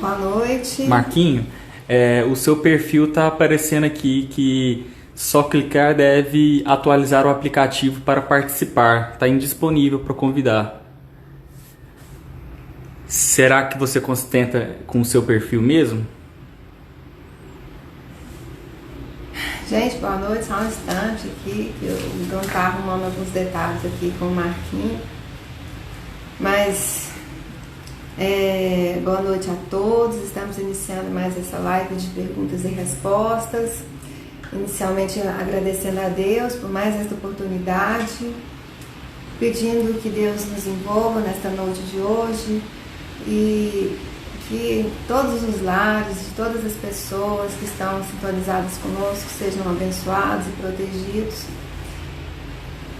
Boa noite. Marquinho, o seu perfil está aparecendo aqui que só clicar deve atualizar o aplicativo para participar. Está indisponível para convidar. Será que você contenta com o seu perfil mesmo? Gente, boa noite. Só um instante aqui, que eu não tá arrumando alguns detalhes aqui com o Marquinhos. Mas, boa noite a todos. Estamos iniciando mais essa live de perguntas e respostas. Inicialmente agradecendo a Deus por mais esta oportunidade, pedindo que Deus nos envolva nesta noite de hoje e que todos os lares, de todas as pessoas que estão sintonizadas conosco sejam abençoados e protegidos.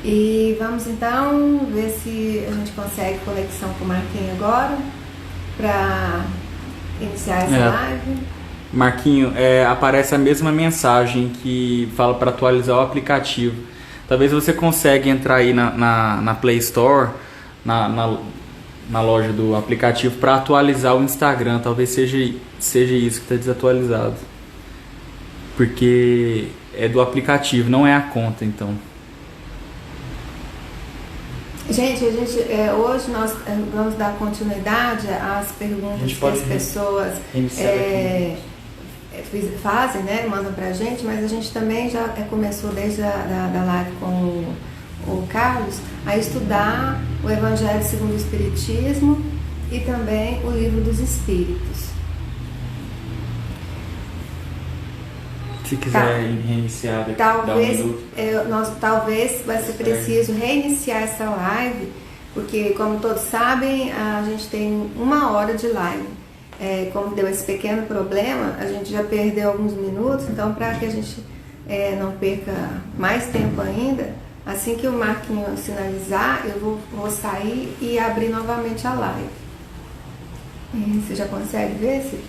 E vamos então ver se a gente consegue conexão com o Marquinhos agora para iniciar essa live. Marquinho, aparece a mesma mensagem que fala para atualizar o aplicativo. Talvez você consiga entrar aí na Play Store, na loja do aplicativo, para atualizar o Instagram. Talvez seja isso que está desatualizado. Porque é do aplicativo, não é a conta, então. Gente, hoje nós vamos dar continuidade às perguntas que as pessoas fazem, né, mandam pra gente, mas a gente também já começou desde a live com o Carlos a estudar o Evangelho segundo o Espiritismo e também o Livro dos Espíritos. Se quiser reiniciar, talvez, dá um minuto. talvez vai ser preciso reiniciar essa live, porque como todos sabem, a gente tem 1 hora de live. Como deu esse pequeno problema, a gente já perdeu alguns minutos, então para que a gente não perca mais tempo ainda, assim que o Marquinhos sinalizar, eu vou sair e abrir novamente a live. Você já consegue ver se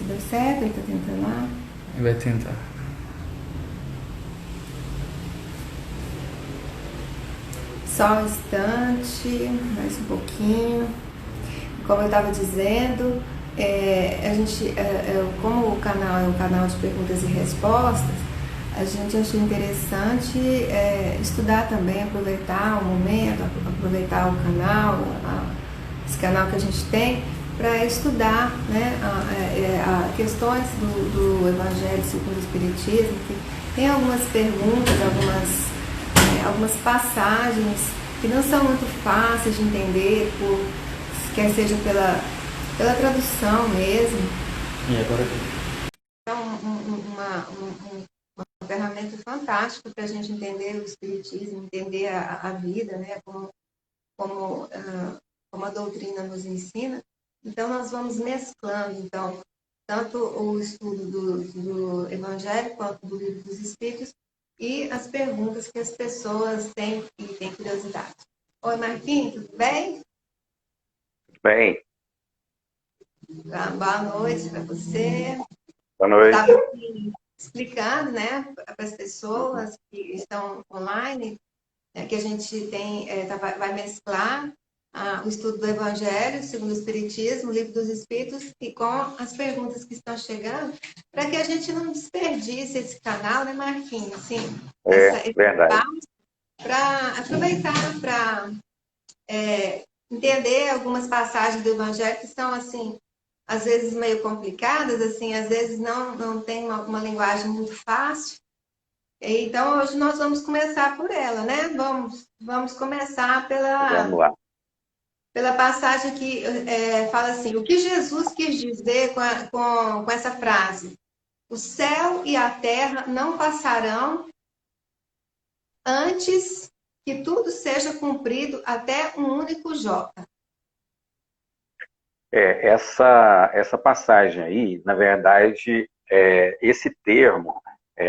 deu certo? Ele está tentando lá? Vai tentar. Só um instante, mais um pouquinho. Como eu estava dizendo, a gente, como o canal é um canal de perguntas e respostas, a gente achou interessante estudar também, aproveitar o momento, aproveitar o canal, esse canal que a gente tem, para estudar, né, questões do Evangelho segundo o Espiritismo, que tem algumas perguntas, algumas passagens que não são muito fáceis de entender, quer seja pela tradução mesmo. E agora Então, uma ferramenta fantástica para a gente entender o Espiritismo, entender a vida, né, como a doutrina nos ensina. Então, nós vamos mesclando, então, tanto o estudo do Evangelho quanto do Livro dos Espíritos e as perguntas que as pessoas têm e têm curiosidade. Oi, Marquinhos, tudo bem? Tudo bem. Boa noite para você. Boa noite. Estava explicando, né, para as pessoas que estão online, que a gente vai mesclar o estudo do Evangelho segundo o Espiritismo, o Livro dos Espíritos, e com as perguntas que estão chegando, para que a gente não desperdice esse canal, né, Marquinhos? Assim, verdade. Para aproveitar para entender algumas passagens do Evangelho que são, assim, às vezes meio complicadas, assim, às vezes não tem uma linguagem muito fácil. Então, hoje nós vamos começar por ela, né? Vamos começar Vamos lá. pela passagem que fala assim: o que Jesus quis dizer com essa frase? O céu e a terra não passarão antes que tudo seja cumprido até um único J. Essa passagem aí, na verdade, esse termo,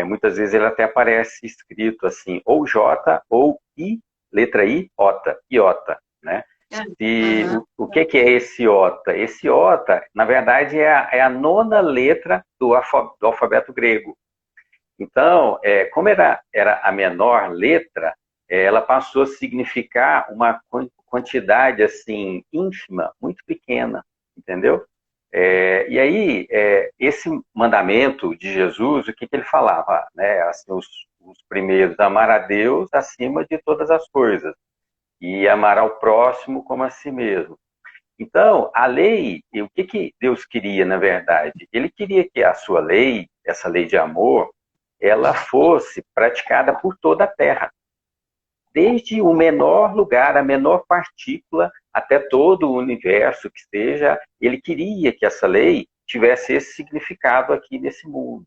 muitas vezes ele até aparece escrito assim, ou J ou I, letra I, iota, né? O que é esse iota? Esse iota, na verdade, é a 9ª letra do alfabeto grego. Então, como era a menor letra, ela passou a significar uma quantidade assim ínfima, muito pequena, entendeu? E aí, esse mandamento de Jesus, o que ele falava? Né? Assim, os primeiros, amar a Deus acima de todas as coisas e amar ao próximo como a si mesmo. Então, a lei, o que Deus queria, na verdade? Ele queria que a sua lei, essa lei de amor, ela fosse praticada por toda a terra. Desde o menor lugar, a menor partícula, até todo o universo que seja, ele queria que essa lei tivesse esse significado aqui nesse mundo.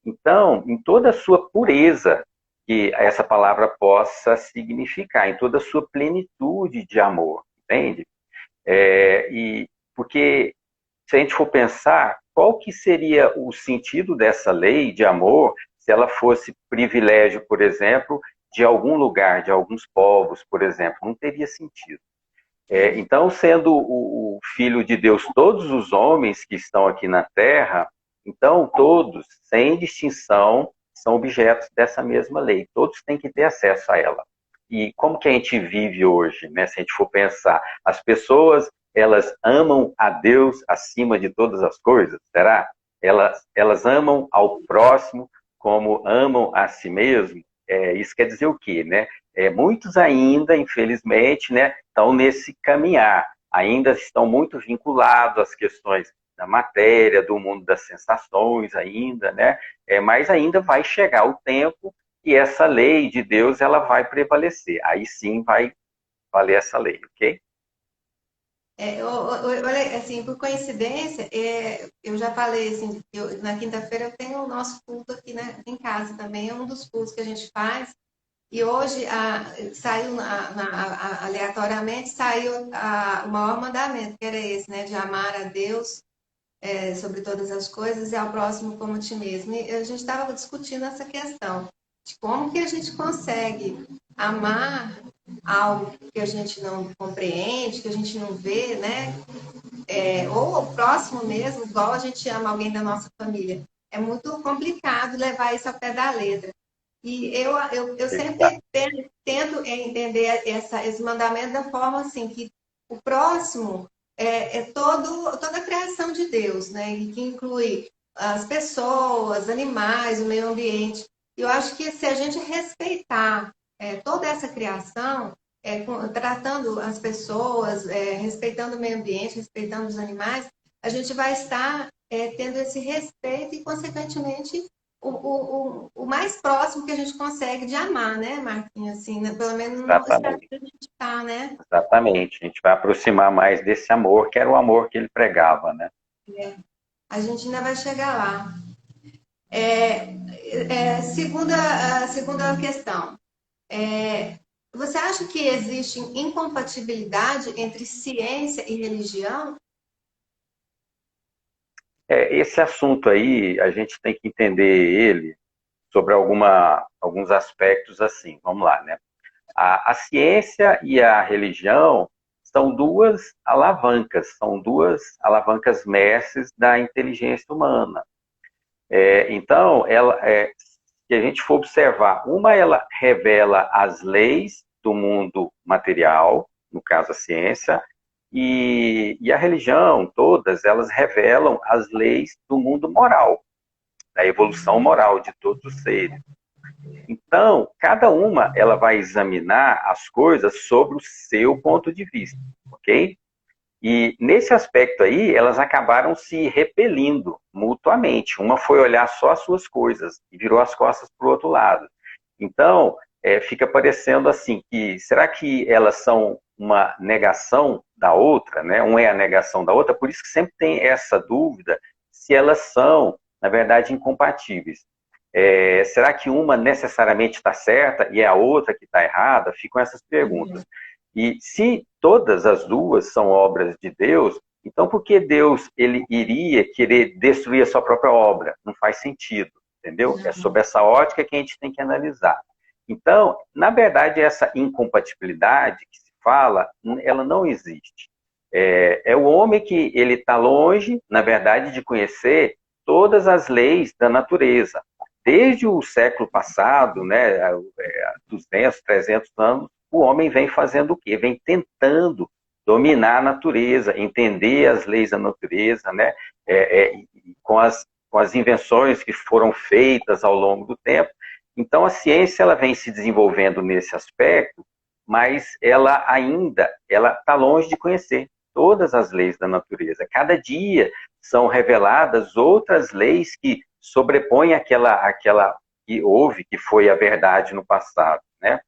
Então, em toda a sua pureza, que essa palavra possa significar, em toda a sua plenitude de amor, entende? Porque se a gente for pensar, qual que seria o sentido dessa lei de amor se ela fosse privilégio, por exemplo, de algum lugar, de alguns povos, por exemplo? Não teria sentido. Então, sendo o Filho de Deus, todos os homens que estão aqui na Terra, então todos, sem distinção, são objetos dessa mesma lei. Todos têm que ter acesso a ela. E como que a gente vive hoje, né? Se a gente for pensar, as pessoas, elas amam a Deus acima de todas as coisas, será? Elas amam ao próximo como amam a si mesmo. Isso quer dizer o quê, né? Muitos ainda, infelizmente, né, estão nesse caminhar, ainda estão muito vinculados às questões da matéria, do mundo das sensações ainda, né? Mas ainda vai chegar o tempo e essa lei de Deus ela vai prevalecer. Aí sim vai valer essa lei, ok? Olha, assim, por coincidência, eu já falei, assim, na quinta-feira eu tenho o nosso culto aqui, né, em casa também, é um dos cultos que a gente faz, e hoje saiu, aleatoriamente, saiu o maior mandamento, que era esse, né, de amar a Deus sobre todas as coisas e ao próximo como ti mesmo. E a gente estava discutindo essa questão de como que a gente consegue amar algo que a gente não compreende, que a gente não vê, né? Ou o próximo mesmo, igual a gente ama alguém da nossa família. É muito complicado levar isso ao pé da letra. E eu sempre tento entender esse mandamento da forma assim, que o próximo toda a criação de Deus, né? E que inclui as pessoas, animais, o meio ambiente. Eu acho que se a gente respeitar toda essa criação, tratando as pessoas, respeitando o meio ambiente, respeitando os animais, a gente vai estar tendo esse respeito e, consequentemente, o mais próximo que a gente consegue de amar, né, Marquinhos? Assim, né? Pelo menos no estado Exatamente. que a gente está, né? Exatamente. A gente vai aproximar mais desse amor, que era o amor que ele pregava, né? A gente ainda vai chegar lá. Segunda questão. Você acha que existe incompatibilidade entre ciência e religião? Esse assunto aí, a gente tem que entender ele sobre alguns aspectos assim. Vamos lá, né? A ciência e a religião são duas alavancas mestres da inteligência humana. Então, se a gente for observar, uma ela revela as leis do mundo material, no caso a ciência, e a religião, todas elas revelam as leis do mundo moral, da evolução moral de todos os seres. Então, cada uma ela vai examinar as coisas sobre o seu ponto de vista, ok? E nesse aspecto aí, elas acabaram se repelindo mutuamente. Uma foi olhar só as suas coisas e virou as costas para o outro lado. Então, fica parecendo assim que será que elas são uma negação da outra, né? Uma é a negação da outra, por isso que sempre tem essa dúvida se elas são, na verdade, incompatíveis. Será que uma necessariamente está certa e é a outra que está errada? Ficam essas perguntas. E se todas as duas são obras de Deus, então por que Deus ele iria querer destruir a sua própria obra? Não faz sentido, entendeu? É sob essa ótica que a gente tem que analisar. Então, na verdade, essa incompatibilidade que se fala, ela não existe. É o homem que ele está longe, na verdade, de conhecer todas as leis da natureza. Desde o século passado, né, 200, 300 anos, o homem vem fazendo o quê? Vem tentando dominar a natureza, entender as leis da natureza, né? Com as invenções que foram feitas ao longo do tempo. Então, a ciência ela vem se desenvolvendo nesse aspecto, mas ela está longe de conhecer todas as leis da natureza. Cada dia são reveladas outras leis que sobrepõem aquela que houve, que foi a verdade no passado, né?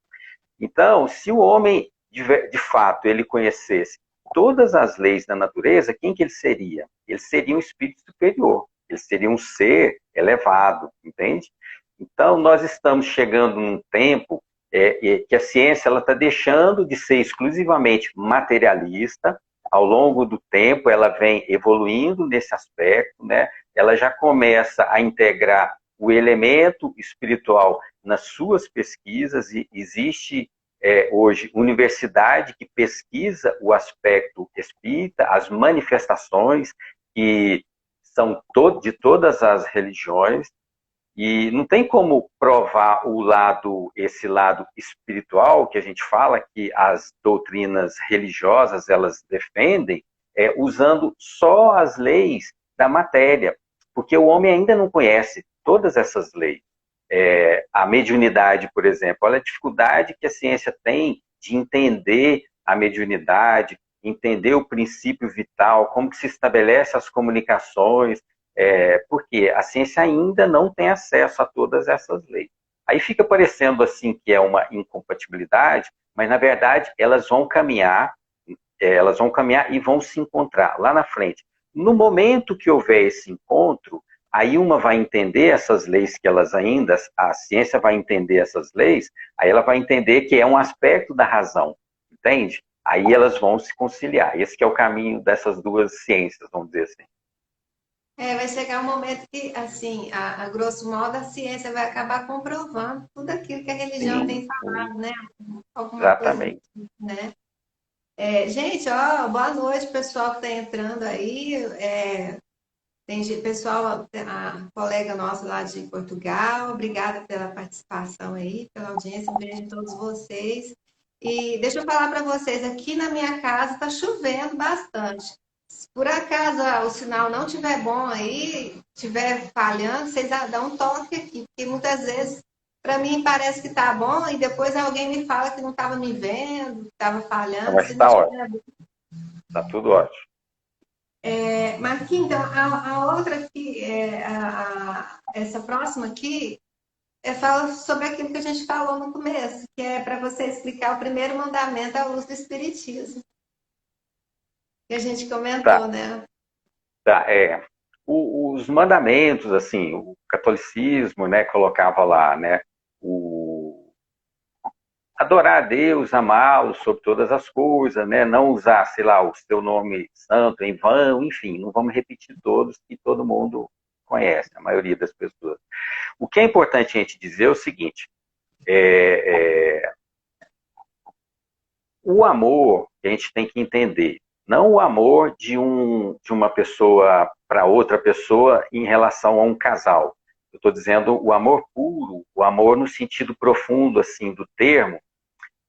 Então, se o homem, de fato, ele conhecesse todas as leis da natureza, quem que ele seria? Ele seria um espírito superior, ele seria um ser elevado, entende? Então, nós estamos chegando num tempo que a ciência está deixando de ser exclusivamente materialista. Ao longo do tempo, ela vem evoluindo nesse aspecto, né? Ela já começa a integrar o elemento espiritual nas suas pesquisas, e existe hoje universidade que pesquisa o aspecto espírita, as manifestações que são de todas as religiões, e não tem como provar esse lado espiritual que a gente fala, que as doutrinas religiosas elas defendem, usando só as leis da matéria, porque o homem ainda não conhece todas essas leis. A mediunidade, por exemplo, olha a dificuldade que a ciência tem de entender a mediunidade, entender o princípio vital, como que se estabelece as comunicações, porque a ciência ainda não tem acesso a todas essas leis. Aí fica parecendo assim que é uma incompatibilidade, mas na verdade elas vão caminhar e vão se encontrar lá na frente. No momento que houver esse encontro, aí uma vai entender essas leis que a ciência vai entender essas leis, aí ela vai entender que é um aspecto da razão, entende? Aí elas vão se conciliar. Esse que é o caminho dessas duas ciências, vamos dizer assim. Vai chegar um momento que, assim, a grosso modo, a ciência vai acabar comprovando tudo aquilo que a religião tem falado, né? Alguma coisa, Exatamente. né? Gente, ó, boa noite, pessoal que está entrando aí. Tem pessoal, a colega nossa lá de Portugal, obrigada pela participação aí, pela audiência, um beijo a todos vocês. E deixa eu falar para vocês, aqui na minha casa está chovendo bastante. Se por acaso o sinal não estiver bom aí, estiver falhando, vocês dão um toque aqui, porque muitas vezes, para mim, parece que está bom e depois alguém me fala que não estava me vendo, que estava falhando. Mas está ótimo. Está tudo ótimo. Marquinhos, então, a outra aqui, essa próxima aqui, fala sobre aquilo que a gente falou no começo, que é para você explicar o primeiro mandamento à luz do Espiritismo. Que a gente comentou, né? Tá, os mandamentos, assim, o catolicismo, né, colocava lá, né, adorar a Deus, amá-lo sobre todas as coisas, né, não usar, sei lá, o seu nome santo em vão, enfim, não vamos repetir todos que todo mundo conhece, a maioria das pessoas. O que é importante a gente dizer é o seguinte, o amor que a gente tem que entender, não o amor de uma pessoa para outra pessoa em relação a um casal. Eu estou dizendo o amor puro, o amor no sentido profundo assim do termo.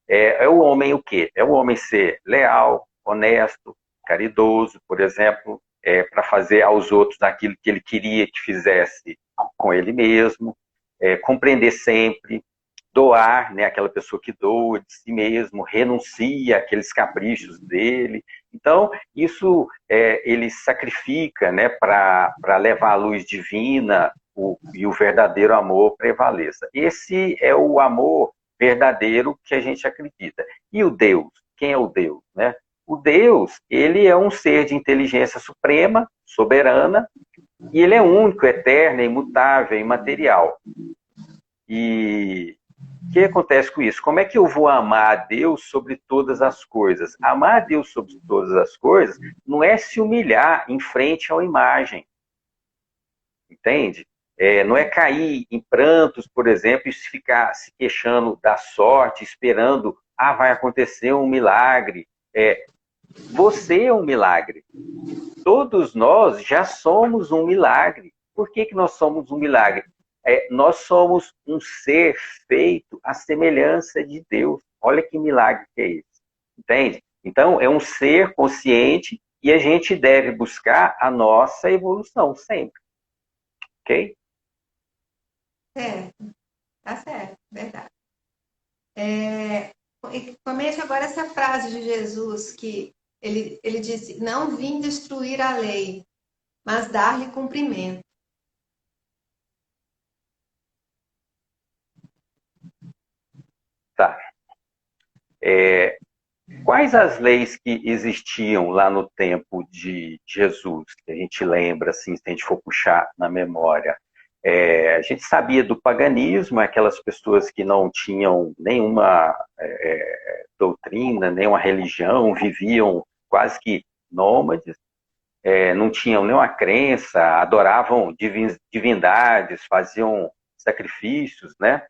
É o homem o quê? É o homem ser leal, honesto, caridoso, por exemplo, para fazer aos outros aquilo que ele queria que fizesse com ele mesmo, compreender sempre, doar, né, aquela pessoa que doa de si mesmo, renuncia àqueles caprichos dele. Então, isso ele sacrifica, né, para levar a luz divina e o verdadeiro amor prevaleça. Esse é o amor verdadeiro que a gente acredita. E o Deus? Quem é o Deus? Né? O Deus, ele é um ser de inteligência suprema, soberana, e ele é único, eterno, imutável, imaterial. E o que acontece com isso? Como é que eu vou amar a Deus sobre todas as coisas? Amar a Deus sobre todas as coisas não é se humilhar em frente a uma imagem. Entende? Não é cair em prantos, por exemplo, e ficar se queixando da sorte, esperando, vai acontecer um milagre. Você é um milagre. Todos nós já somos um milagre. Por que nós somos um milagre? Nós somos um ser feito à semelhança de Deus. Olha que milagre que é esse. Entende? Então, é um ser consciente e a gente deve buscar a nossa evolução sempre. Ok? Certo, tá certo, verdade. Comente agora essa frase de Jesus que ele disse: Não vim destruir a lei, mas dar-lhe cumprimento. Tá. Quais as leis que existiam lá no tempo de Jesus, que a gente lembra, assim, se a gente for puxar na memória? A gente sabia do paganismo, aquelas pessoas que não tinham nenhuma doutrina, nenhuma religião, viviam quase que nômades, não tinham nenhuma crença, adoravam divindades, faziam sacrifícios, né?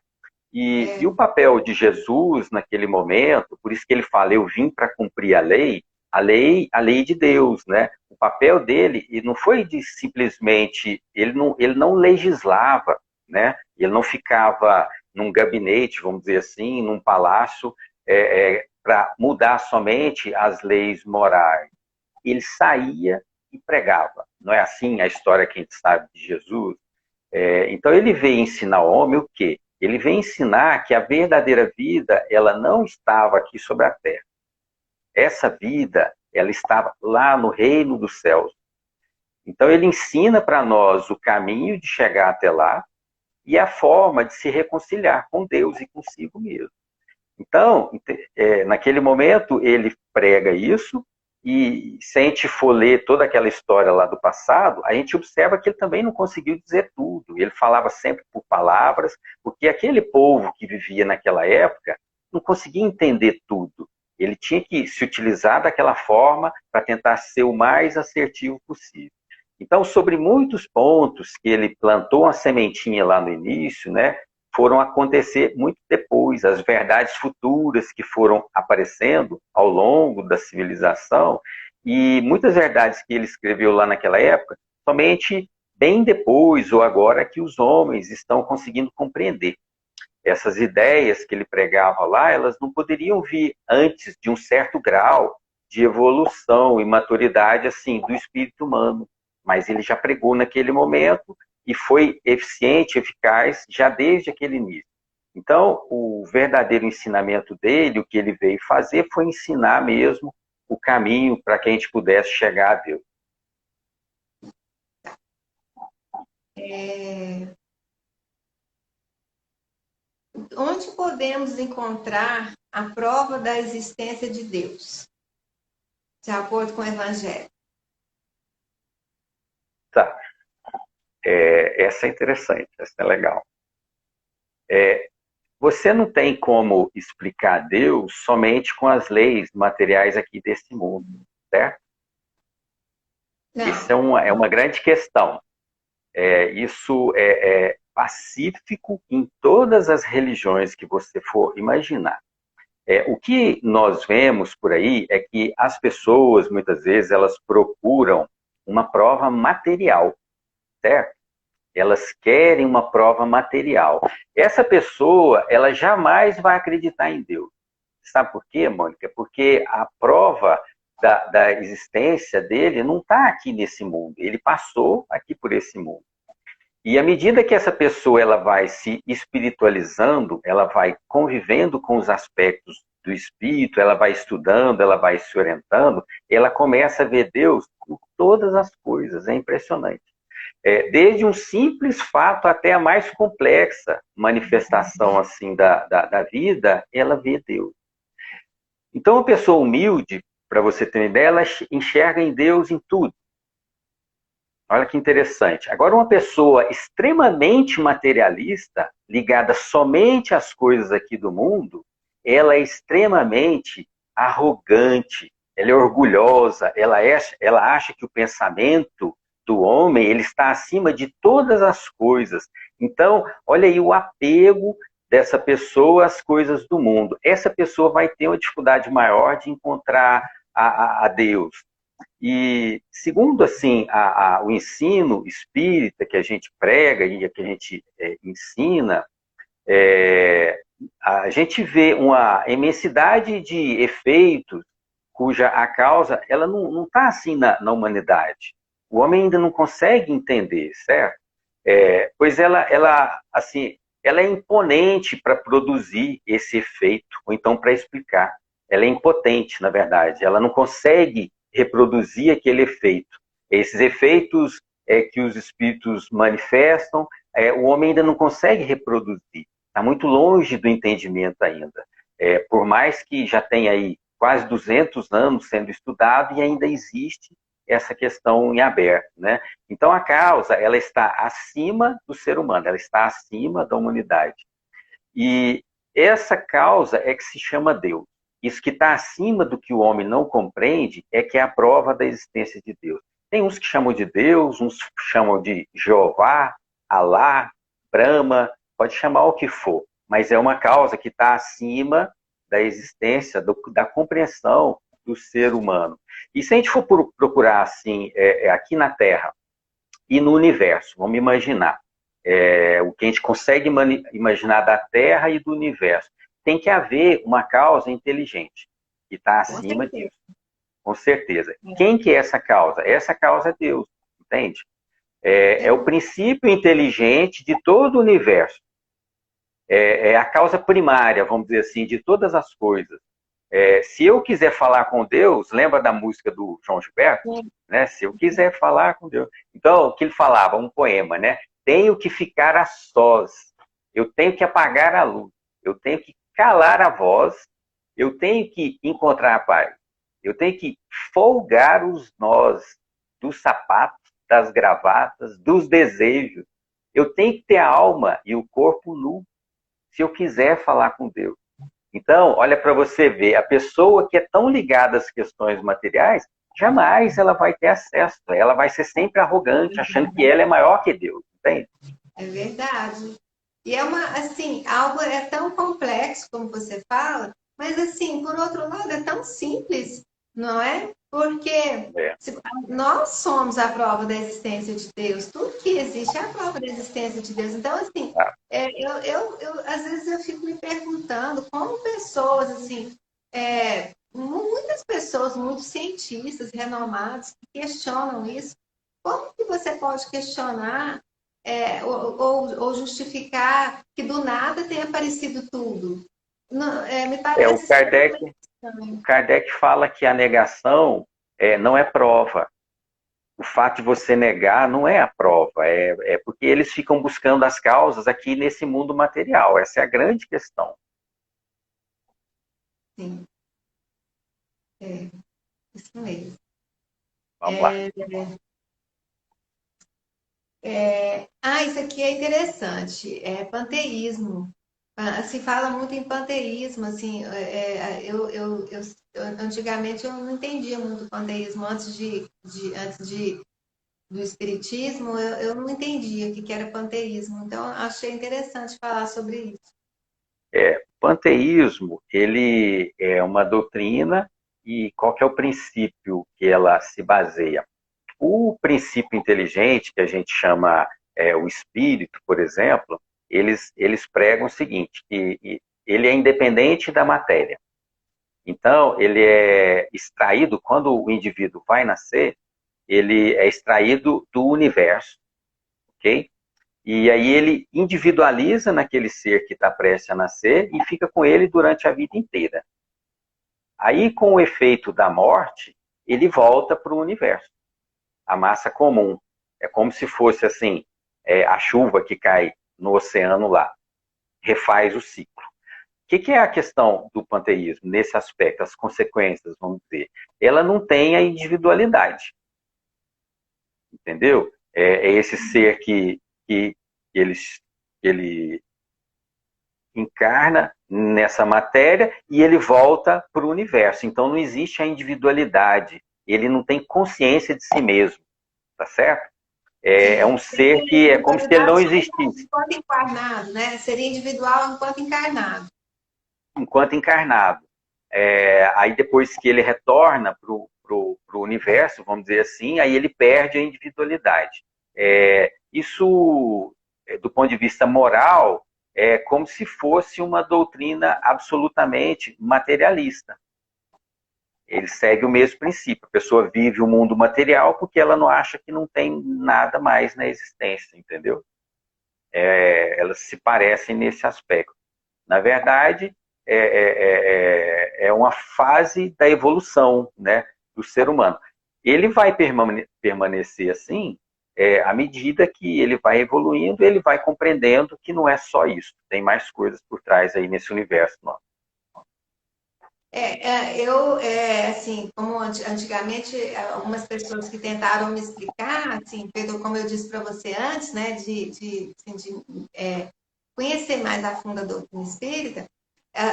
E o papel de Jesus naquele momento, por isso que ele fala, eu vim para cumprir a lei de Deus, né? O papel dele e não foi de simplesmente, ele não legislava, né? Ele não ficava num gabinete, vamos dizer assim, num palácio, para mudar somente as leis morais. Ele saía e pregava. Não é assim a história que a gente sabe de Jesus? Então ele veio ensinar ao homem o quê? Ele vem ensinar que a verdadeira vida, ela não estava aqui sobre a terra. Essa vida, ela estava lá no reino dos céus. Então ele ensina para nós o caminho de chegar até lá e a forma de se reconciliar com Deus e consigo mesmo. Então, naquele momento, ele prega isso, e se a gente for ler toda aquela história lá do passado, a gente observa que ele também não conseguiu dizer tudo. Ele falava sempre por palavras, porque aquele povo que vivia naquela época não conseguia entender tudo. Ele tinha que se utilizar daquela forma para tentar ser o mais assertivo possível. Então, sobre muitos pontos que ele plantou uma sementinha lá no início, né, foram acontecer muito depois, as verdades futuras que foram aparecendo ao longo da civilização, e muitas verdades que ele escreveu lá naquela época, somente bem depois ou agora que os homens estão conseguindo compreender. Essas ideias que ele pregava lá, elas não poderiam vir antes de um certo grau de evolução e maturidade assim do espírito humano, mas ele já pregou naquele momento e foi eficiente, eficaz, já desde aquele início. Então, o verdadeiro ensinamento dele, o que ele veio fazer, foi ensinar mesmo o caminho para que a gente pudesse chegar a Deus. Onde podemos encontrar a prova da existência de Deus, de acordo com o Evangelho? Tá. Essa é interessante, essa é legal. Você não tem como explicar Deus somente com as leis materiais aqui desse mundo, certo? Não. Isso é uma grande questão. Isso é pacífico em todas as religiões que você for imaginar. O que nós vemos por aí é que as pessoas, muitas vezes, elas procuram uma prova material, certo? Elas querem uma prova material. Essa pessoa, ela jamais vai acreditar em Deus. Sabe por quê, Mônica? Porque a prova da existência dele não está aqui nesse mundo. Ele passou aqui por esse mundo. E à medida que essa pessoa ela vai se espiritualizando, ela vai convivendo com os aspectos do espírito, ela vai estudando, ela vai se orientando, ela começa a ver Deus em todas as coisas. É impressionante. Desde um simples fato até a mais complexa manifestação assim da vida, ela vê Deus. Então, a pessoa humilde, para você ter uma ideia, ela enxerga em Deus em tudo. Olha que interessante. Agora, uma pessoa extremamente materialista, ligada somente às coisas aqui do mundo, ela é extremamente arrogante, ela é orgulhosa, ela acha que o pensamento do homem ele está acima de todas as coisas. Então, olha aí o apego dessa pessoa às coisas do mundo. Essa pessoa vai ter uma dificuldade maior de encontrar a Deus. E segundo assim o ensino espírita que a gente prega e que a gente ensina, a gente vê uma imensidade de efeitos cuja a causa ela não está assim na humanidade. O homem ainda não consegue entender, certo? Pois assim, ela é imponente para produzir esse efeito, ou então para explicar. Ela é impotente, na verdade. Ela não consegue reproduzir aquele efeito. Esses efeitos que os espíritos manifestam, o homem ainda não consegue reproduzir. Está muito longe do entendimento ainda. Por mais que já tenha aí quase 200 anos sendo estudado e ainda existe essa questão em aberto, né? Então a causa, ela está acima do ser humano, ela está acima da humanidade. E essa causa é que se chama Deus. Isso que está acima do que o homem não compreende é que é a prova da existência de Deus. Tem uns que chamam de Deus, uns chamam de Jeová, Alá, Brahma, pode chamar o que for, mas é uma causa que está acima da existência, da compreensão do ser humano. E se a gente for procurar assim, aqui na Terra e no universo, vamos imaginar, o que a gente consegue imaginar da Terra e do universo, tem que haver uma causa inteligente, que está acima disso, com certeza. Quem que é essa causa? Essa causa é Deus, entende? É o princípio inteligente de todo o universo. É a causa primária, vamos dizer assim, de todas as coisas. Se eu quiser falar com Deus, lembra da música do João Gilberto? Né? Se eu quiser falar com Deus. Então, o que ele falava? Um poema, né? Tenho que ficar a sós, eu tenho que apagar a luz, eu tenho que calar a voz, eu tenho que encontrar a paz, eu tenho que folgar os nós dos sapatos, das gravatas, dos desejos. Eu tenho que ter a alma e o corpo nu, se eu quiser falar com Deus. Então, olha para você ver, a pessoa que é tão ligada às questões materiais, jamais ela vai ter acesso. Ela vai ser sempre arrogante, achando que ela é maior que Deus, entende? É verdade. E assim, algo é tão complexo, como você fala, mas assim, por outro lado, é tão simples, não é? Porque nós somos a prova da existência de Deus. Tudo que existe é a prova da existência de Deus. Então, assim, às vezes eu fico me perguntando como pessoas, assim, muitas pessoas, muitos cientistas renomados que questionam isso, como que você pode questionar ou justificar que do nada tenha aparecido tudo? Não, me parece o Kardec fala que a negação não é prova. O fato de você negar não é a prova, é porque eles ficam buscando as causas aqui nesse mundo material. Essa é a grande questão. Sim. Isso mesmo. Vamos lá. Isso aqui é interessante. É panteísmo. Se fala muito em panteísmo, assim, antigamente eu não entendia muito panteísmo do espiritismo, eu não entendia o que era panteísmo, então achei interessante falar sobre isso. Panteísmo, ele é uma doutrina e qual que é o princípio que ela se baseia? O princípio inteligente, que a gente chama o espírito, por exemplo, eles pregam o seguinte, que ele é independente da matéria. Então, ele é extraído, quando o indivíduo vai nascer, ele é extraído do universo, ok? E aí ele individualiza naquele ser que está prestes a nascer e fica com ele durante a vida inteira. Aí, com o efeito da morte, ele volta para o universo. A massa comum. É como se fosse assim, a chuva que cai no oceano lá. Refaz o ciclo. O que é a questão do panteísmo nesse aspecto? As consequências, vamos dizer. Ela não tem a individualidade. Entendeu? É esse ser que ele encarna nessa matéria e ele volta para o universo. Então não existe a individualidade. Ele não tem consciência de si mesmo. Tá certo? É um ser que é como se ele não existisse. Enquanto encarnado, né? Seria individual enquanto encarnado. Enquanto encarnado. Aí depois que ele retorna para o universo, vamos dizer assim, aí ele perde a individualidade. Isso, do ponto de vista moral, é como se fosse uma doutrina absolutamente materialista. Ele segue o mesmo princípio. A pessoa vive o mundo material porque ela não acha que não tem nada mais na existência, entendeu? Elas se parecem nesse aspecto. Na verdade, é uma fase da evolução, né, do ser humano. Ele vai permanecer assim à medida que ele vai evoluindo, ele vai compreendendo que não é só isso, tem mais coisas por trás aí nesse universo nosso. Assim, como antigamente, algumas pessoas que tentaram me explicar, assim, Pedro, como eu disse para você antes, né, conhecer mais a fundo a doutrina espírita,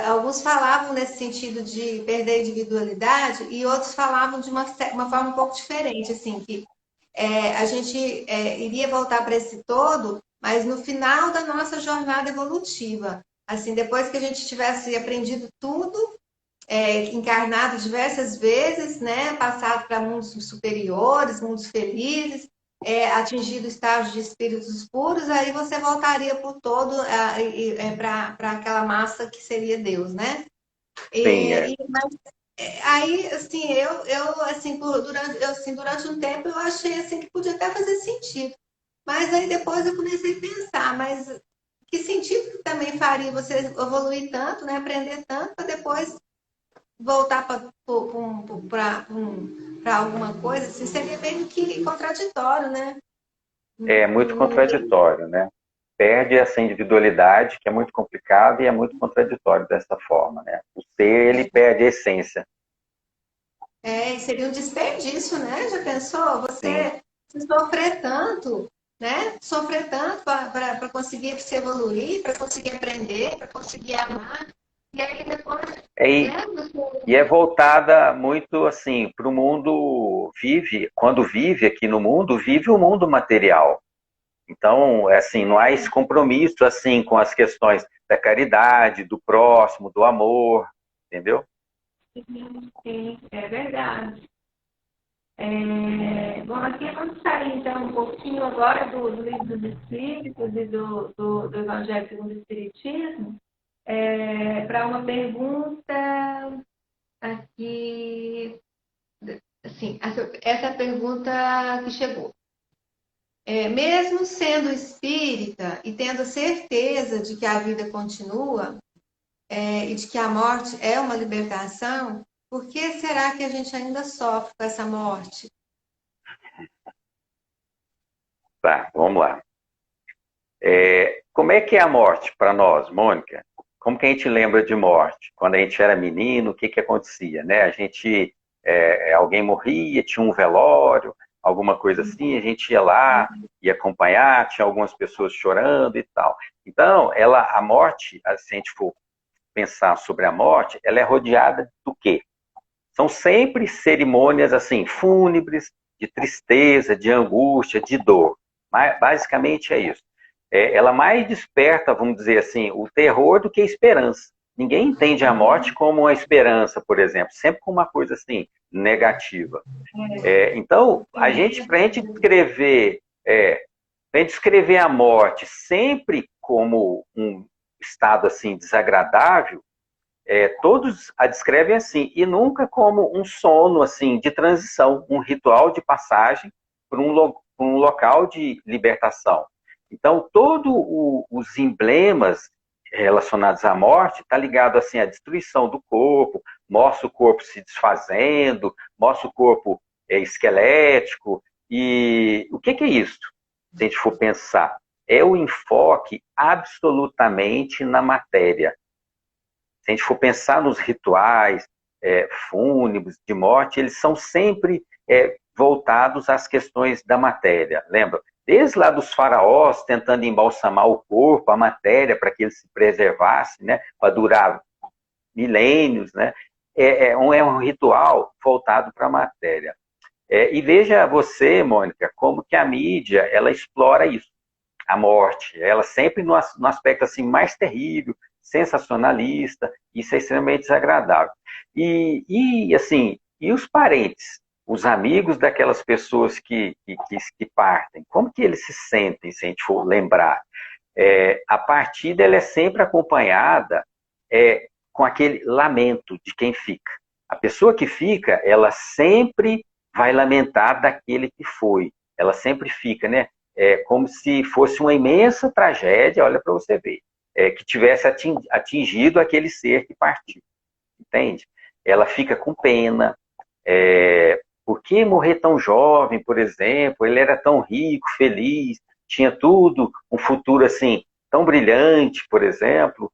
alguns falavam nesse sentido de perder a individualidade e outros falavam de uma forma um pouco diferente, assim, que a gente iria voltar para esse todo, mas no final da nossa jornada evolutiva. Assim, depois que a gente tivesse aprendido tudo, encarnado diversas vezes, né, passado para mundos superiores, mundos felizes, atingido estágios de espíritos puros, aí você voltaria por todo para aquela massa que seria Deus, né? Sim, Mas aí, assim, eu assim, durante um tempo eu achei assim que podia até fazer sentido. Mas aí depois eu comecei a pensar, mas que sentido que também faria você evoluir tanto, né? Aprender tanto para depois voltar para alguma coisa, assim, seria meio que contraditório, né? é muito contraditório, né? Perde essa individualidade, que é muito complicado e é muito contraditório dessa forma, né? O ser, ele perde a essência. Seria um desperdício, né? Já pensou? Sim. Você se sofrer tanto, né? Sofrer tanto para conseguir se evoluir, para conseguir aprender, para conseguir amar. E aí depois, E, né? e é voltada muito assim para o mundo quando vive aqui no mundo, vive o mundo material. Então, assim, não há esse compromisso assim com as questões da caridade, do próximo, do amor, entendeu? Sim, é verdade. Bom, aqui vamos sair então um pouquinho agora do livro dos Espíritos e do Evangelho segundo o Espiritismo, para uma pergunta aqui, assim, essa pergunta que chegou. Mesmo sendo espírita e tendo certeza de que a vida continua, e de que a morte é uma libertação, por que será que a gente ainda sofre com essa morte? Tá, vamos lá. Como é que é a morte para nós, Mônica? Como que a gente lembra de morte? Quando a gente era menino, o que que acontecia, né? Alguém morria, tinha um velório, alguma coisa assim, a gente ia lá, ia acompanhar, tinha algumas pessoas chorando e tal. Então, a morte, se a gente for pensar sobre a morte, ela é rodeada do quê? São sempre cerimônias assim, fúnebres, de tristeza, de angústia, de dor. Mas, basicamente é isso. Ela mais desperta, vamos dizer assim, o terror do que a esperança. Ninguém entende a morte como uma esperança, por exemplo, sempre como uma coisa assim, negativa. Então, para a gente descrever a morte sempre como um estado assim desagradável, todos a descrevem assim, e nunca como um sono assim de transição, um ritual de passagem para um local de libertação. Então, todos os emblemas relacionados à morte está ligado assim à destruição do corpo, mostra o corpo se desfazendo, mostra o corpo esquelético. E o que é isso? Se a gente for pensar, é o enfoque absolutamente na matéria. Se a gente for pensar nos rituais fúnebres, de morte, eles são sempre voltados às questões da matéria. Lembra? Desde lá dos faraós, tentando embalsamar o corpo, a matéria, para que ele se preservasse, né, para durar milênios. Né? É um ritual voltado para a matéria. E veja você, Mônica, como que a mídia ela explora isso, a morte. Ela sempre no aspecto assim, mais terrível, sensacionalista, isso é extremamente desagradável. Assim, e os parentes, os amigos daquelas pessoas que partem, como que eles se sentem, se a gente for lembrar? A partida ela é sempre acompanhada com aquele lamento de quem fica. A pessoa que fica, ela sempre vai lamentar daquele que foi. Ela sempre fica, né? É como se fosse uma imensa tragédia, olha para você ver, que tivesse atingido aquele ser que partiu, entende? Ela fica com pena. Por que morrer tão jovem, por exemplo? Ele era tão rico, feliz, tinha tudo, um futuro assim tão brilhante, por exemplo.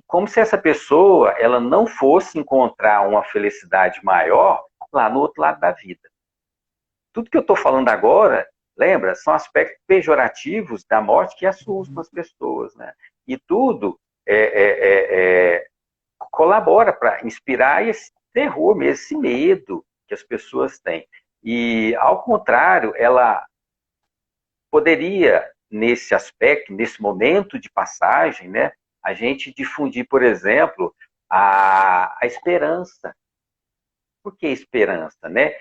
Como se essa pessoa ela não fosse encontrar uma felicidade maior lá no outro lado da vida. Tudo que eu estou falando agora, lembra, são aspectos pejorativos da morte que assustam as pessoas, né? E tudo colabora para inspirar esse terror mesmo, esse medo que as pessoas têm. E, ao contrário, ela poderia, nesse aspecto, nesse momento de passagem, né, a gente difundir, por exemplo, a esperança. Por que esperança, né?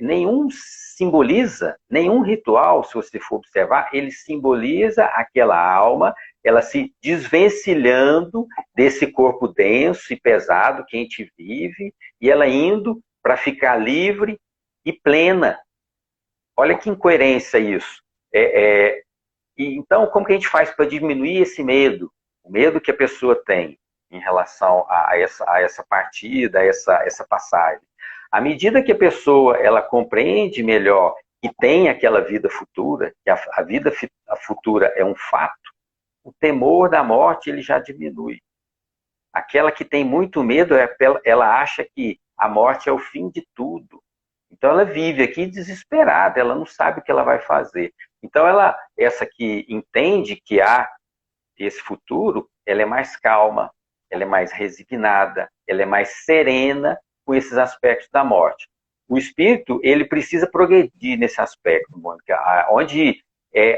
Nenhum simboliza, nenhum ritual, se você for observar, ele simboliza aquela alma, ela se desvencilhando desse corpo denso e pesado que a gente vive, e ela indo para ficar livre e plena. Olha que incoerência isso. E então, como que a gente faz para diminuir esse medo? O medo que a pessoa tem em relação a essa partida, a essa passagem. À medida que a pessoa ela compreende melhor e tem aquela vida futura, que a vida futura é um fato, o temor da morte ele já diminui. Aquela que tem muito medo, ela acha que a morte é o fim de tudo. Então ela vive aqui desesperada, ela não sabe o que ela vai fazer. Então essa que entende que há esse futuro, ela é mais calma, ela é mais resignada, ela é mais serena com esses aspectos da morte. O espírito, ele precisa progredir nesse aspecto, Mônica, onde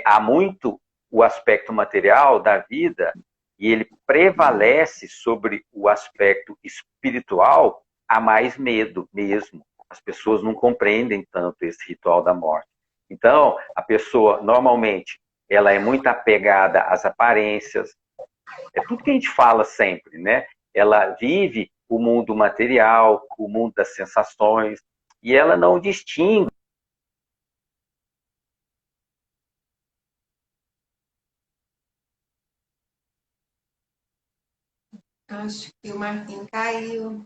há muito o aspecto material da vida e ele prevalece sobre o aspecto espiritual, há mais medo mesmo. As pessoas não compreendem tanto esse ritual da morte. Então, a pessoa, normalmente, ela é muito apegada às aparências. É tudo que a gente fala sempre, né? Ela vive o mundo material, o mundo das sensações, e ela não distingue. Acho que o Marquinhos caiu.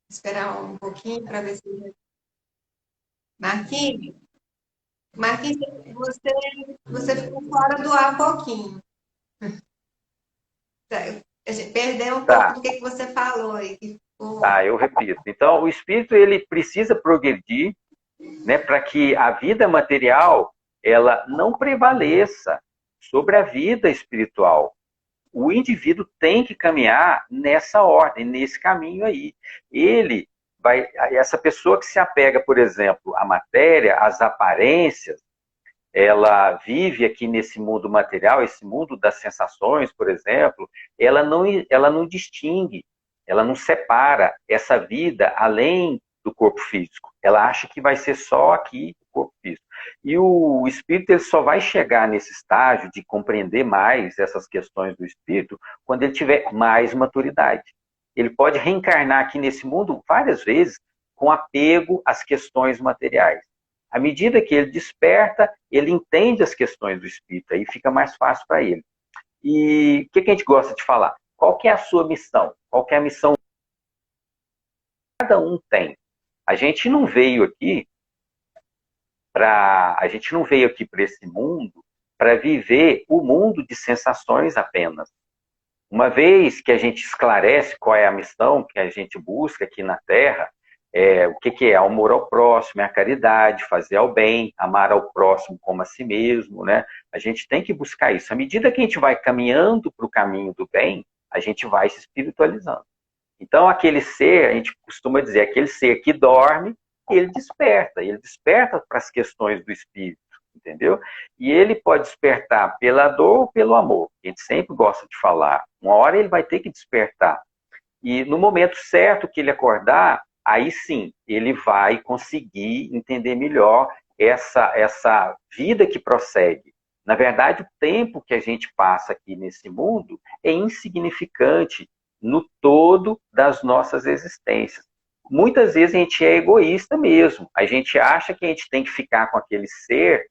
Esperar um pouquinho para ver se. Marquinhos, Marquinhos, você ficou fora do ar um pouquinho. A gente perdeu um pouco Tá, do que você falou aí. Que ficou... tá, eu repito. Então, o espírito ele precisa progredir, né, para que a vida material ela não prevaleça sobre a vida espiritual. O indivíduo tem que caminhar nessa ordem, nesse caminho aí. Ele vai, essa pessoa que se apega, por exemplo, à matéria, às aparências, ela vive aqui nesse mundo material, esse mundo das sensações, por exemplo, ela não distingue, ela não separa essa vida além do corpo físico. Ela acha que vai ser só aqui o corpo físico. E o espírito ele só vai chegar nesse estágio de compreender mais essas questões do espírito quando ele tiver mais maturidade. Ele pode reencarnar aqui nesse mundo várias vezes com apego às questões materiais. À medida que ele desperta, ele entende as questões do espírito, aí fica mais fácil para ele. E o que a gente gosta de falar? Qual que é a sua missão? Qual que é a missão que cada um tem? A gente não veio aqui para esse mundo para viver o mundo de sensações apenas. Uma vez que a gente esclarece qual é a missão que a gente busca aqui na Terra, o que é? O amor ao próximo, é a caridade, fazer ao bem, amar ao próximo como a si mesmo, né? A gente tem que buscar isso. À medida que a gente vai caminhando para o caminho do bem, a gente vai se espiritualizando. Então, aquele ser, a gente costuma dizer, aquele ser que dorme, ele desperta para as questões do espírito, entendeu? E ele pode despertar pela dor ou pelo amor. A gente sempre gosta de falar. Uma hora ele vai ter que despertar. E no momento certo que ele acordar, aí sim, ele vai conseguir entender melhor essa vida que prossegue. Na verdade, o tempo que a gente passa aqui nesse mundo é insignificante no todo das nossas existências. Muitas vezes a gente é egoísta mesmo. A gente acha que a gente tem que ficar com aquele ser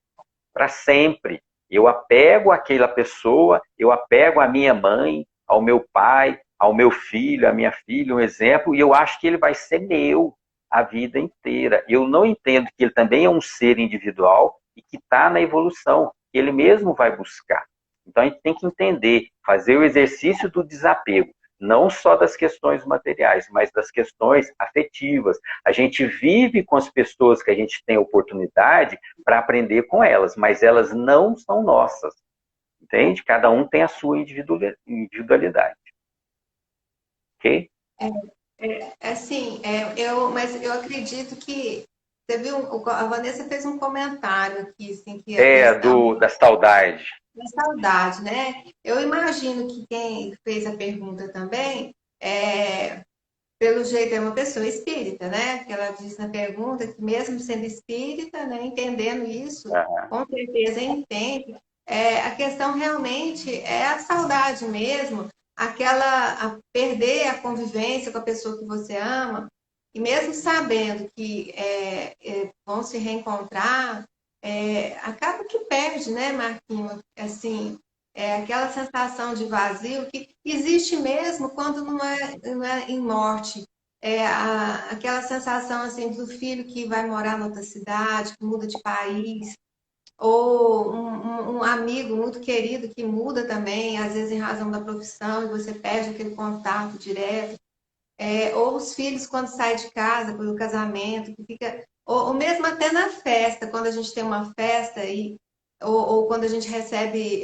para sempre. Eu apego àquela pessoa, eu apego à minha mãe, ao meu pai, ao meu filho, à minha filha, um exemplo, e eu acho que ele vai ser meu a vida inteira. Eu não entendo que ele também é um ser individual e que está na evolução, que ele mesmo vai buscar. Então a gente tem que entender, fazer o exercício do desapego, não só das questões materiais, mas das questões afetivas. A gente vive com as pessoas que a gente tem oportunidade para aprender com elas, mas elas não são nossas. Entende? Cada um tem a sua individualidade. Ok? Assim, mas eu acredito que você viu, a Vanessa fez um comentário aqui, assim, que a questão Da saudade. da saudade, né? Eu imagino que quem fez a pergunta também, pelo jeito, é uma pessoa espírita, né? Que ela diz na pergunta que mesmo sendo espírita, né, entendendo isso, Uhum. com certeza entende. A questão realmente é a saudade mesmo, a perder a convivência com a pessoa que você ama, e mesmo sabendo que vão se reencontrar, acaba que perde, né, Marquinhos? Assim, aquela sensação de vazio que existe mesmo quando não é em morte. Aquela sensação assim do filho que vai morar em outra cidade, que muda de país, ou um amigo muito querido que muda também, às vezes em razão da profissão, e você perde aquele contato direto. Ou os filhos quando saem de casa pelo casamento, que fica, ou mesmo até na festa, quando a gente tem uma festa ou quando a gente recebe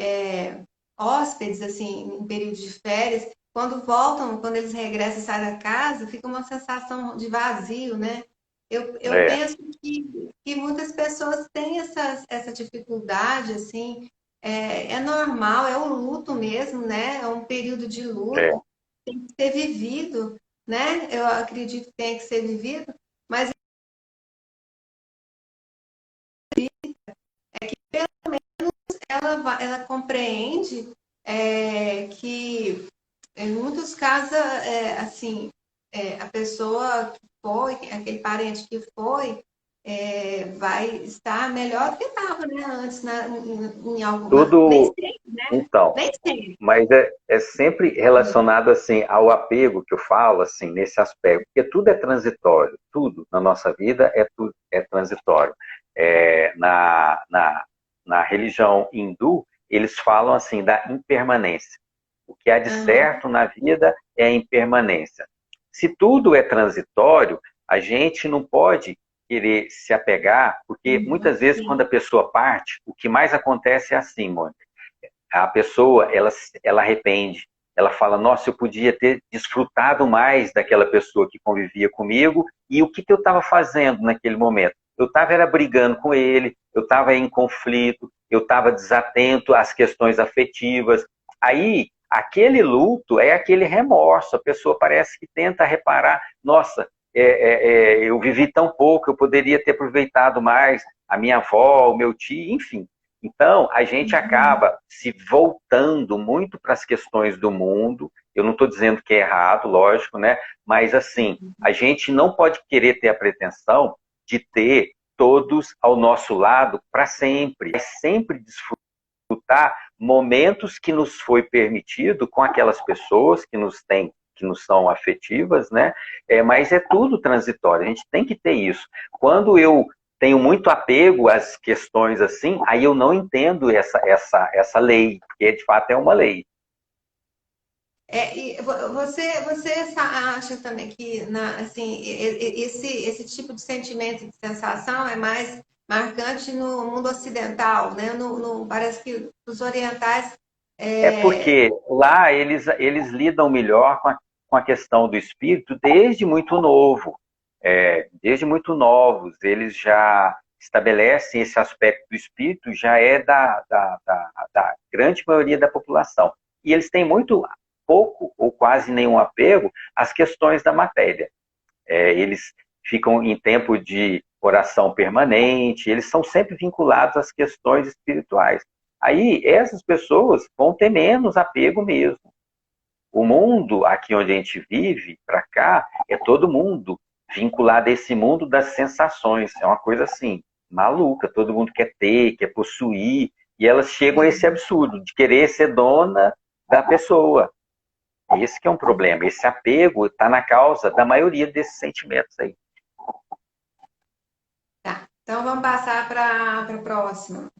hóspedes assim em período de férias, quando voltam, quando eles regressam e saem da casa, fica uma sensação de vazio, né? Eu É, penso que muitas pessoas têm essa dificuldade, assim, é normal, é o luto mesmo, né? É um período de é. luto, tem que ser vivido, né? Eu acredito que tem que ser vivido, mas ela compreende que em muitos casos, assim, a pessoa que foi, aquele parente que foi, vai estar melhor do que estava, né? Antes, em alguma. Nem Tudo, sempre, né? então, Nem sempre. mas é sempre relacionado assim ao apego que eu falo assim nesse aspecto, porque tudo é transitório, tudo na nossa vida é transitório. Na religião hindu eles falam assim da impermanência. O que há de Aham. certo na vida é a impermanência. Se tudo é transitório, a gente não pode querer se apegar, porque Uhum. muitas vezes quando Sim. a pessoa parte, o que mais acontece é assim, Mônica, a pessoa, ela arrepende, ela fala, nossa, eu podia ter desfrutado mais daquela pessoa que convivia comigo, e o que eu estava fazendo naquele momento? Eu estava era brigando com ele, eu estava em conflito, eu estava desatento às questões afetivas. Aí, aquele luto é aquele remorso, a pessoa parece que tenta reparar, nossa, eu vivi tão pouco, eu poderia ter aproveitado mais a minha avó, o meu tio, enfim. Então, a gente Uhum. acaba se voltando muito para as questões do mundo. Eu não estou dizendo que é errado, lógico, né? Mas, assim, a gente não pode querer ter a pretensão de ter todos ao nosso lado para sempre. É sempre desfrutar momentos que nos foi permitido com aquelas pessoas que nos têm, que nos são afetivas, né? Mas é tudo transitório, a gente tem que ter isso. Quando eu tenho muito apego às questões assim, aí eu não entendo essa lei, porque de fato é uma lei. Você acha também que assim, esse tipo de sentimento, de sensação é mais marcante no mundo ocidental, né? Parece que os orientais. É É, porque lá eles lidam melhor com a questão do espírito desde muito novo. Desde muito novos, eles já estabelecem esse aspecto do espírito, já é da grande maioria da população. E eles têm muito pouco ou quase nenhum apego às questões da matéria. Eles ficam em tempo de oração permanente, eles são sempre vinculados às questões espirituais. Aí essas pessoas vão ter menos apego mesmo. O mundo aqui onde a gente vive, para cá, é todo mundo vinculado a esse mundo das sensações. É uma coisa assim, maluca. Todo mundo quer ter, quer possuir, e elas chegam a esse absurdo de querer ser dona da pessoa. Esse que é um problema. Esse apego está na causa da maioria desses sentimentos aí. Tá, então vamos passar para a próxima.